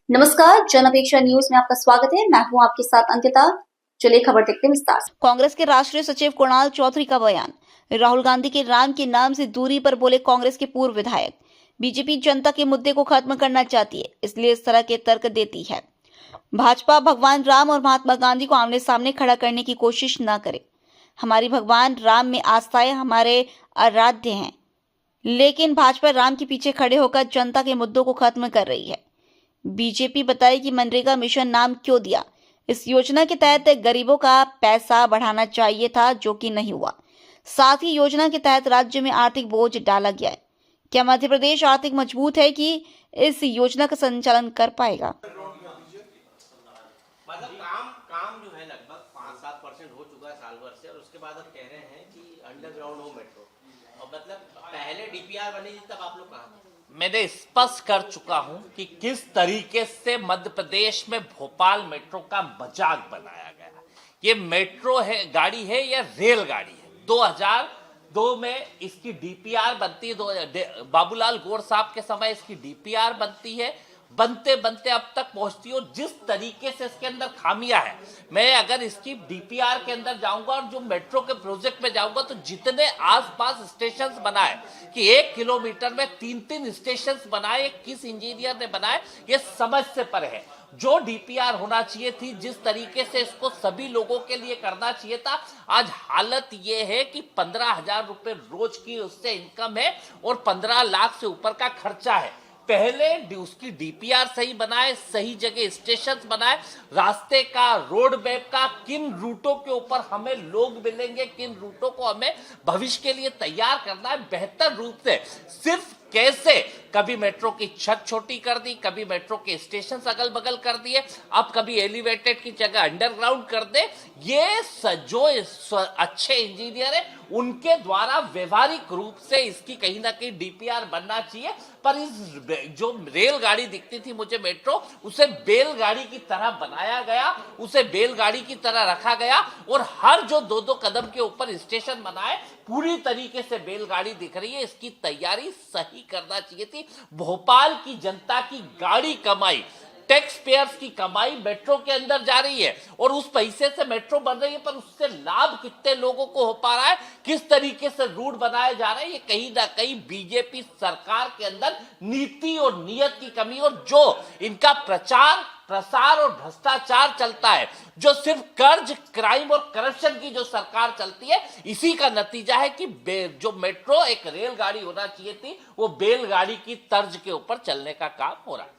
नमस्कार, जन अपेक्षा न्यूज में आपका स्वागत है। मैं हूं आपके साथ अंकिता। चलिए खबर देखते हैं विस्तार से। कांग्रेस के राष्ट्रीय सचिव कुणाल चौधरी का बयान। राहुल गांधी के राम के नाम से दूरी पर बोले कांग्रेस के पूर्व विधायक। बीजेपी जनता के मुद्दे को खत्म करना चाहती है, इसलिए इस तरह के तर्क देती है। भाजपा भगवान राम और महात्मा गांधी को आमने सामने खड़ा करने की कोशिश न करे। हमारी भगवान राम में आस्थाएं हमारे आराध्य हैं, लेकिन भाजपा राम के पीछे खड़े होकर जनता के मुद्दों को खत्म कर रही है। बीजेपी बताए कि मनरेगा मिशन नाम क्यों दिया। इस योजना के तहत गरीबों का पैसा बढ़ाना चाहिए था, जो कि नहीं हुआ। साथ ही योजना के तहत राज्य में आर्थिक बोझ डाला गया है। क्या मध्य प्रदेश आर्थिक मजबूत है कि इस योजना का संचालन कर पाएगा? मतलब काम काम जो है लगभग 5-7% हो चुका है साल भर से, और उसके बाद अब कह रहे हैं कि अंडरग्राउंड हो मेट्रो। और मतलब पहले डीपीआर बनी थी तब आप लोग कहाँ थे? मैंने स्पष्ट कर चुका हूं कि किस तरीके से मध्य प्रदेश में भोपाल मेट्रो का मजाक बनाया गया। ये मेट्रो है, गाड़ी है या रेल गाड़ी है। 2002 में इसकी डीपीआर बनती है, बाबूलाल गौर साहब के समय इसकी डीपीआर बनती है, बनते बनते अब तक पहुंचती है। और जिस तरीके से इसके अंदर खामियां है, मैं अगर इसकी डीपीआर के अंदर जाऊंगा और जो मेट्रो के प्रोजेक्ट में जाऊंगा, तो जितने आसपास स्टेशंस बनाए कि 1 किलोमीटर में 3-3 स्टेशंस बनाए, किस इंजीनियर ने बनाए, ये समझ से परे है। जो डीपीआर होना चाहिए थी, जिस तरीके से इसको सभी लोगों के लिए करना चाहिए था, आज हालत ये है कि 15,000 रुपए रोज की उससे इनकम है और 15 लाख से ऊपर का खर्चा है। पहले उसकी डीपीआर सही बनाए, सही जगह स्टेशन बनाए, रास्ते का, रोड मैप का, किन रूटों के ऊपर हमें लोग मिलेंगे, किन रूटों को हमें भविष्य के लिए तैयार करना है बेहतर रूप से। सिर्फ कैसे कभी मेट्रो की छत छोटी कर दी, कभी मेट्रो के स्टेशन अगल बगल कर दिए, अब कभी एलिवेटेड की जगह अंडरग्राउंड कर दे। ये जो अच्छे इंजीनियर है उनके द्वारा व्यवहारिक रूप से इसकी कहीं ना कहीं डीपीआर बनना चाहिए। पर इस जो रेलगाड़ी दिखती थी मुझे मेट्रो, उसे बैलगाड़ी की तरह बनाया गया, उसे बैलगाड़ी की तरह रखा गया, और हर जो 2-2 कदम के ऊपर स्टेशन बनाए, पूरी तरीके से बैलगाड़ी दिख रही है। इसकी तैयारी सही करना चाहिए थी। भोपाल की जनता की गाड़ी कमाई, टैक्स पेयर्स की कमाई मेट्रो के अंदर जा रही है, और उस पैसे से मेट्रो बन रही है, पर उससे लाभ कितने लोगों को हो पा रहा है, किस तरीके से रूट बनाए जा रहे हैं, ये कहीं ना कहीं बीजेपी सरकार के अंदर नीति और नियत की कमी। और जो इनका प्रचार प्रसार और भ्रष्टाचार चलता है, जो सिर्फ कर्ज, क्राइम और करप्शन की जो सरकार चलती है, इसी का नतीजा है कि जो मेट्रो एक रेलगाड़ी होना चाहिए थी, वो बैलगाड़ी की तर्ज के ऊपर चलने का काम हो रहा है।